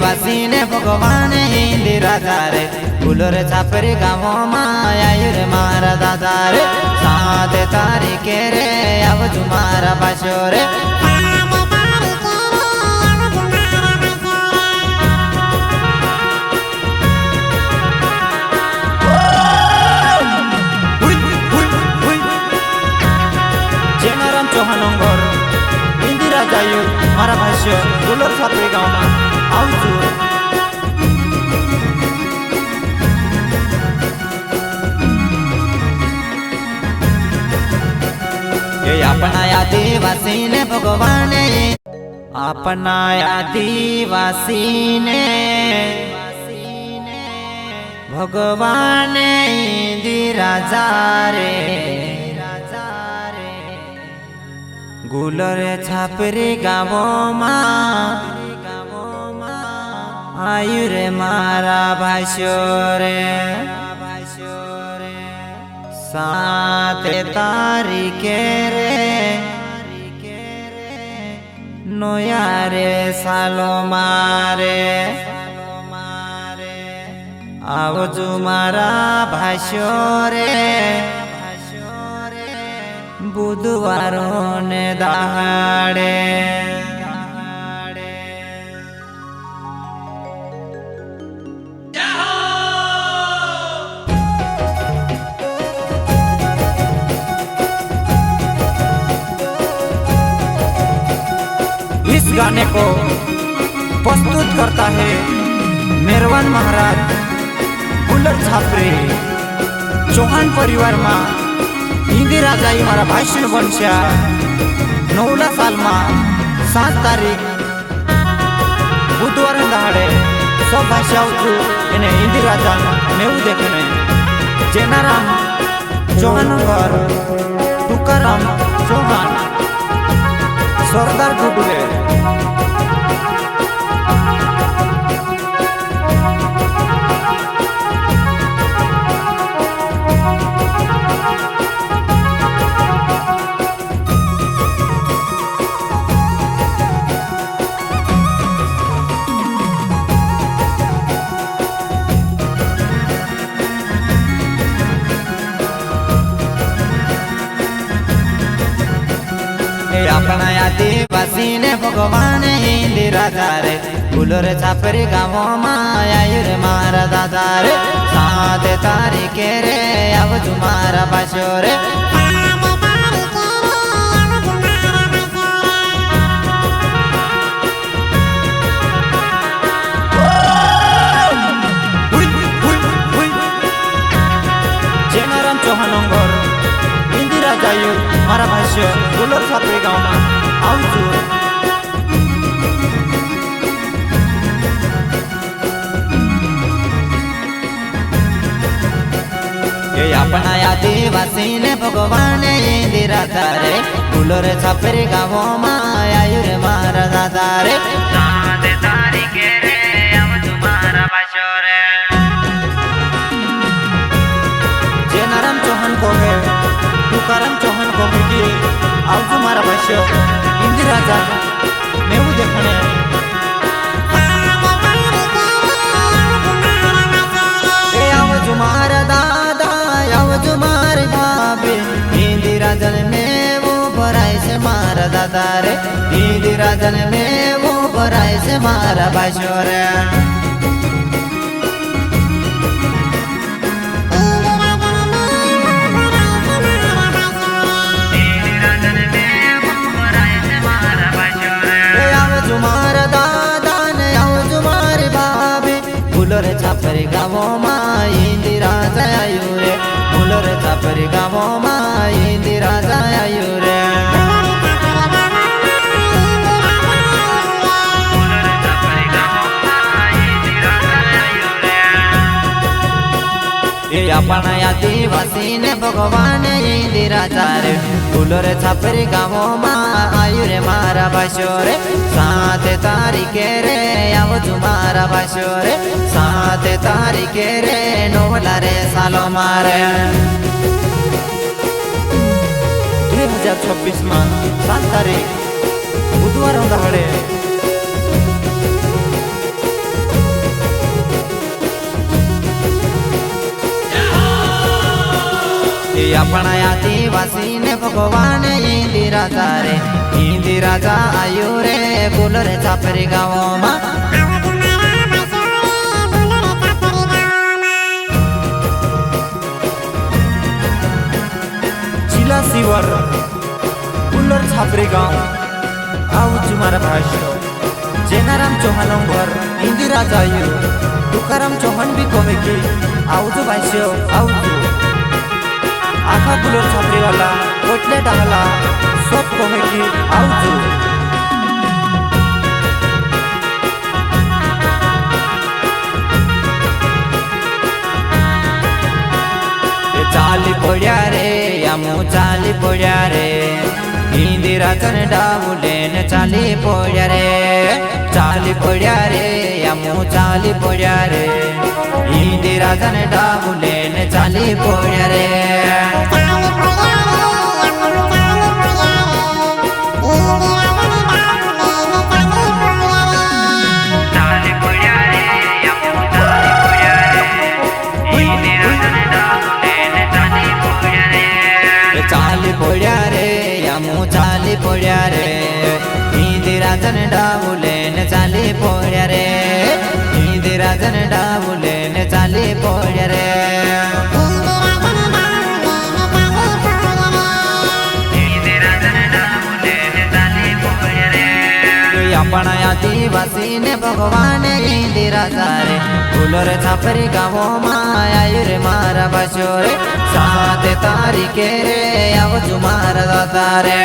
आदिवासी ने भगवान हिंदी राजा रे फूलोर छापरी गाँव आयु रे मारा दादा रे 7 तारीखे रे अब तुम्हारा बाशो रे चौहानंगर हिंदी राजा मारा भाष्य फूलोर छापरी गाँव में आवजू ये अपना आदिवासी ने भगवान अपना आदिवासी ने भगवान हिंदी राजा रे गुलर छापरी गाँव आयु रे मारा भाष्यो रे 7 तारीखे रे नया रे सालो मारे आवजू मारा भाष्यो रे बुधवार ने दहाड़े इस गाने को प्रस्तुत करता है मेरवान महाराज फूलोर छापरी चौहान परिवार में हिंदी राजा मारा भाषण बनशा 9 साल में 7 तारीख बुधवार दहाड़े सब भाषा इन्हें हिंदी राजा मेऊ देखने जेनाराम चौहानगर तुकाराम चौहान सरदार गुडुले अपना आदिवासी ने भगवान हिंदी राजा रे फूलोर छापरी गाँव आयु रे मारा दादा रे 7 तारीखे रे अब तुम्हारा बाशो रे जेनाराम चौहानंगर हिंदी राजा मारा भाष्य फूलोर छापरी गाँव में आवजू ये अपना आदिवासी ने भगवान हिंदी राजा रे फूलोर छापरी गाँव आयु रे मारा दादा रे 7 तारीखे रे अब तुम्हारा बाशो रे जेनाराम चौहान को है तुकाराम चौहान को है कि आवजू मारा भाष्य हिंदी राजा मेऊ देखने आवजू मारा दादा आवजू मारे भाभी हिंदी राजन में वो भराई से मारा दादा रे हिंदी राजन में वो भराई से मारा भाष्यो रे फूलोर छापरी गाँव हिंदी राजा आयु रे फूलोर छापरी गाँव हिंदी राजा आयु रे ये अपना आदिवासी ने भगवान हिंदी राजा रे फूलोर छापरी गाँव आयु रे मारा बाशो रे 7 तारीखे रे अब तुम्हारा बाशो रे 7 तारीखे रे 9 रे सालो मारे 2026 में 7 तारीख बुधवार दहाड़े अपना आदिवासी ने भगवान इंदिरा रे इंदिरा आयु रे बुलर छापरी गाँव में जिला शिवर बुलर छापरी गाँव आऊ मारा भाषा जेनाराम चौहान घर इंदिरा आयु तुकाराम चौहान भी कहे कि आउजु भाष्य आउजु आखा बुलर छापरी वाला कोटले डाला सब कहे कि आउजु चाली पड़ा रे आमु चाली पड़ा रे इंदिरा तन डाउले ने चाली पड़ा रे चाली पड़ा रे आमु चाली पड़ा रे इंदिरा तन डाउले ने चाली पड़ा रे चाली पड़ा रे आमु चाली पड़ा रे इंदिरा जन डाउले ने चाली पड़ा रे इंदिरा जन डाउले ने चाली पड़ा रे अपना आदिवासी ने भगवान इंदिरा रे बुलर छापरी गाँव में आयु रे मारा बचोरे 7 तारीखे रे आउजु मारा दादा रे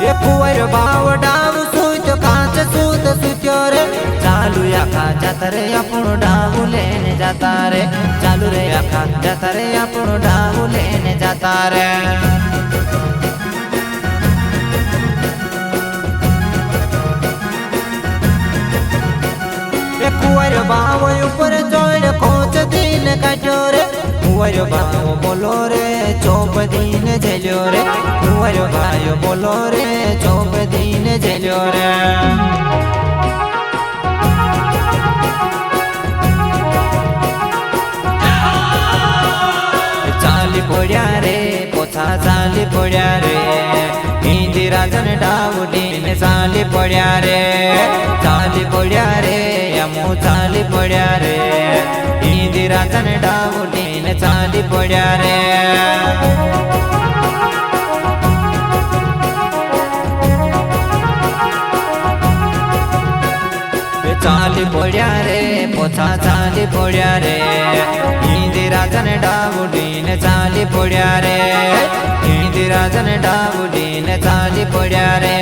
ये पुअर बाव डाव सुत कांच सुत सुत्यो रे चालू आखा जाता रे अपनो डाव लेने जाता रे चालू रे आखा जाता रे अपनो डाव लेने जाता रे ये पुअर बाव ऊपर चढ़ कोच दिन काटो रे पुअर बाव बोलो रे चौप दिन झेलो रे पुअर भाई बोलो रे चौप दिन झेलो रे चाली पड़ा रे पोछा चाली पड़ा रे इंदिरा जन डाउली ने चाली पड़ा रे चाली पड़ा रे आमु चाली पड़ा रे इंदिरा जन डाउली ने चाली पड़ा रे चाली पड़ा रे पोछा चाली पड़ा रे इंदिरा जन डाउली ने चाली पड़ा रे इंदिरा जन डाउली ने चाली पड़ा रे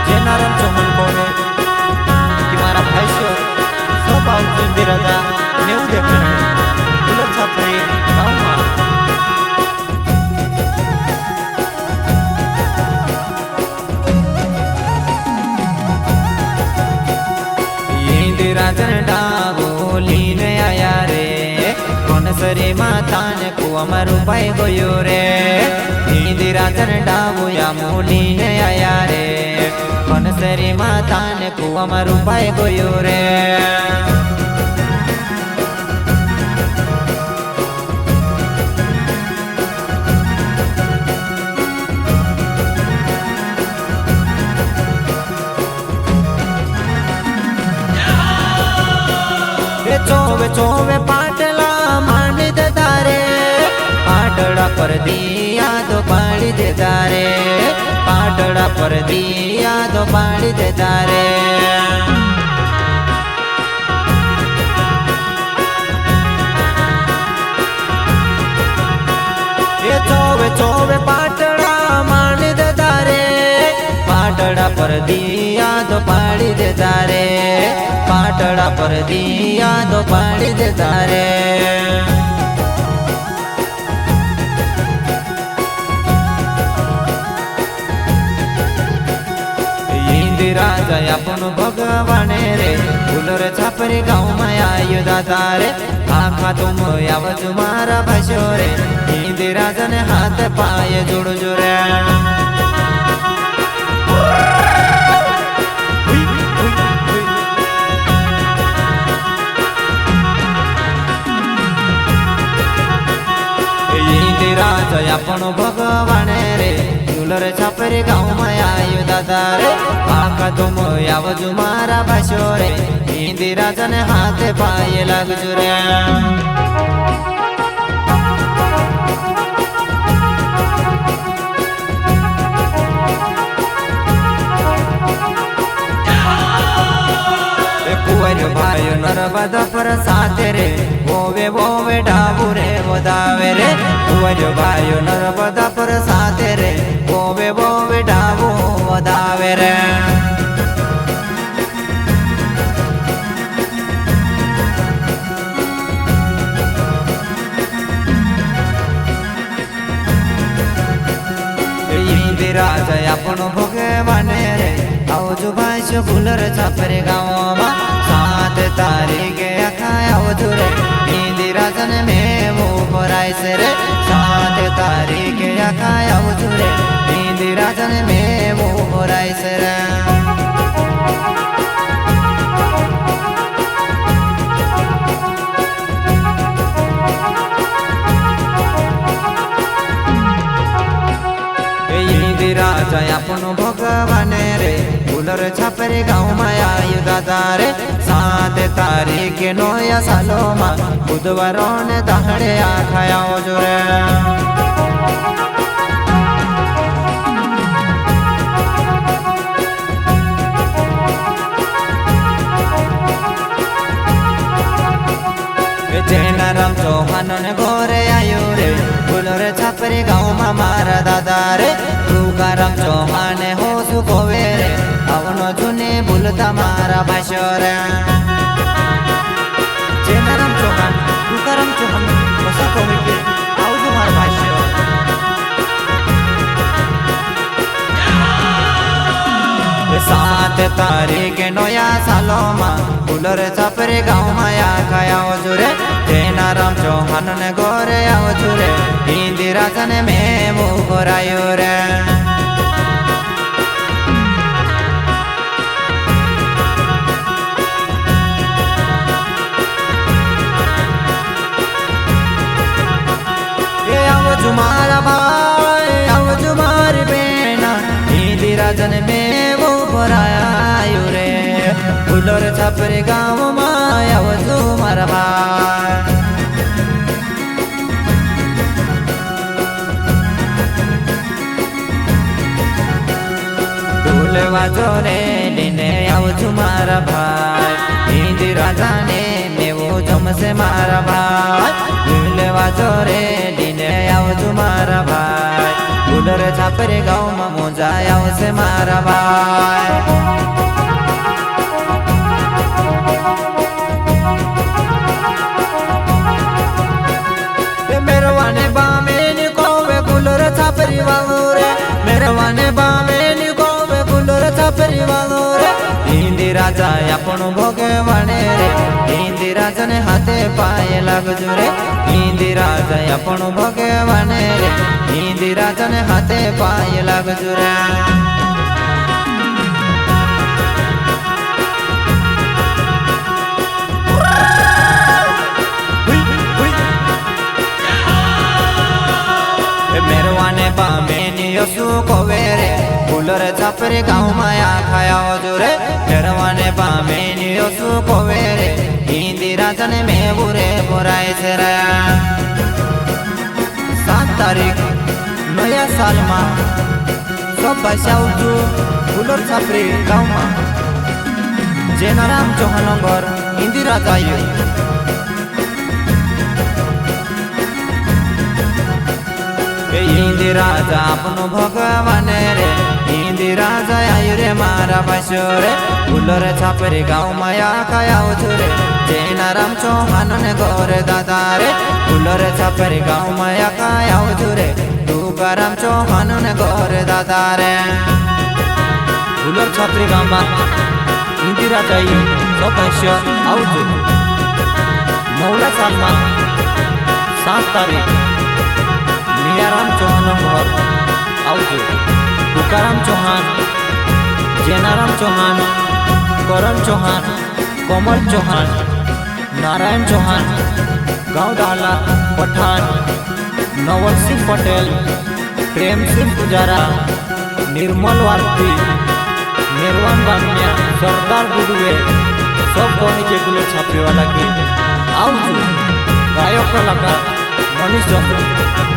जेनाराम चौहान बोले कि मारा भाष्य सब आउजु इंदिरा दा नेउ देखना बुलर छापरी गाँव में जन डावोली ने आया रे कोनसरी माता ने कुआ मरु पाई गयो रे इंदिरा जन डावो या मोली ने आया रे कोनसरी माता ने कुआ मरु पाई गयो रे चोवे चोवे पाटला मान देता रे पाटड़ा पर दिया तो पाड़ी देता रे पाटड़ा पर दिया तो पाड़ी देता रे ये चोवे चोवे पाटड़ा मान देता रे पाटड़ा पर दिया तो पाड़ी देता रे पाटड़ा पर दिया तो पाड़ी देता रे इंदिरा રાજા આપણો ભગવાન રે ફૂલર છાપરી ગામમાં આયુ દાદા રે આખા તુમ આવજો મારા ભાઈઓ રે હિન્દી રાજાને હાથ પાયે જોડજો રે રાજા આપણો ભગવાન રે ફૂલર છાપરી ગામમાં આયુ દાદા રે આખા તુમ આવજો મારા ભાઈઓ રે હિન્દી રાજાને હાથે પાયે લાગજો રે કુંવર ભાઈઓ નર્મદા પર સાથે રે બોવે બોવે ડાબુ રે વધાવે રે કુંવર ભાઈઓ નર્મદા પર સાથે રે બોવે બોવે ડાબુ વધાવે રે રાજા આપણો ભગવાન રે આવજો ભાઈઓ ફૂલર છાપરી ગામમાં 7 તારીખે આખા આવજો રે હિન્દી રાજાને મેવું ભરાય છે રે 7 તારીખે આખા આવજો રે હિન્દી રાજાને મેવું ભરાય છે રે રાજા આપણો ભગવાન રે ફૂલર છાપરી ગામમાં આયુ દાદા રે 7 તારીખે નોયા સાલોમાં બુધવારો ને દાડે આખા આવજો રે જેના રામ ચૌહાણ ને ઘોરે આયો રે ફૂલર છાપરી ગામમાં મારા દાદા રે તુકારામ ચૌહાણ હો સુકોવે રે આવનો જૂને ભૂલતા મારા ભાઈઓ રે જેના રામ ચૌહાણ તુકારામ ચૌહાણ કસા કોવે કે આવજો મારા ભાઈઓ 7 તારીખે નોયા સાલોમાં ફૂલર છાપરી ગામમાં આખા આવજો રે જેના રામ ચૌહાણ ને ઘોરે આવજો રે હિન્દી રાજાને મેવું ભરાયો રે આવજો મારા ભાઈ આવજો મારી બેન હિન્દી રાજાને મેવું ભરાયો રે ફૂલર છાપરી ગામમાં આવજો મારા ભાઈ વાજો રે લઈને આવજો મારા ભાઈ હિન્દી રાજાને મેવું જમશે મારા ભાઈ વાજો રે લઈને આવજો મારા ભાઈ ફૂલર છાપરી ગામમાં મોજા આવશે મારા ભાઈ મેરવાને બામે ની કોવે ફૂલર છાપરી વાળો રે મેરવાને બામે ની કોવે ફૂલર છાપરી વાળો રે હિન્દી રાજા આપણો ભગવાન રે હિન્દી રાજાને હાથે પાયે લાગજો રે હિન્દી રાજા આપણો ભગવાન રે હિન્દી રાજાને હાથે પાયે લાગજો રે મેરવાને બામે ની સુકોવે રે ફૂલર છાપરી ગામમાં આખા આવજો રે મેરવાને બામે ની સુકોવે રે હિન્દી રાજાને મેવું રે ભરાય છે રે 7 તારીખ નયા સાલમાં સબ આવજો ફૂલર છાપરી ગામમાં જેના રામ ચૌહાણ ઘર હિન્દી રાજા હિન્દી રાજા આપણો ભગવાન રે હિન્દી રાજા આયુ રે મારા ભાઈઓ રે ફૂલર છાપરી ગામમાં આખા આવજો રે જેના રામ ચૌહાણ ને ઘોરે દાદા રે ફૂલર છાપરી ગામમાં આખા આવજો રે તુકારામ ચૌહાણ ને ઘોરે દાદા રે ફુલર છાપરી ગામમાં ઇન્દિરાજાઈ સૌભાષ્ય આવજો. નવલા સાલમાં 7 તારીખ મીરારામ ચૌહાણ ઘર આવજો. તુકારામ ચૌહાણ, જેનારામ ચૌહાણ, કરણ ચૌહાણ, કોમલ ચૌહાણ, નારાયણ ચૌહાણ, ગાँव डाला पठान, नवल सिंह पटेल, प्रेम सिंह पुजारा, निर्मल वारती, निर्वाण बामिया, सरदार गुडुए सब को नीचे गुलर छापे वाला के आओ गायक कलाकार मनीष चंद्र.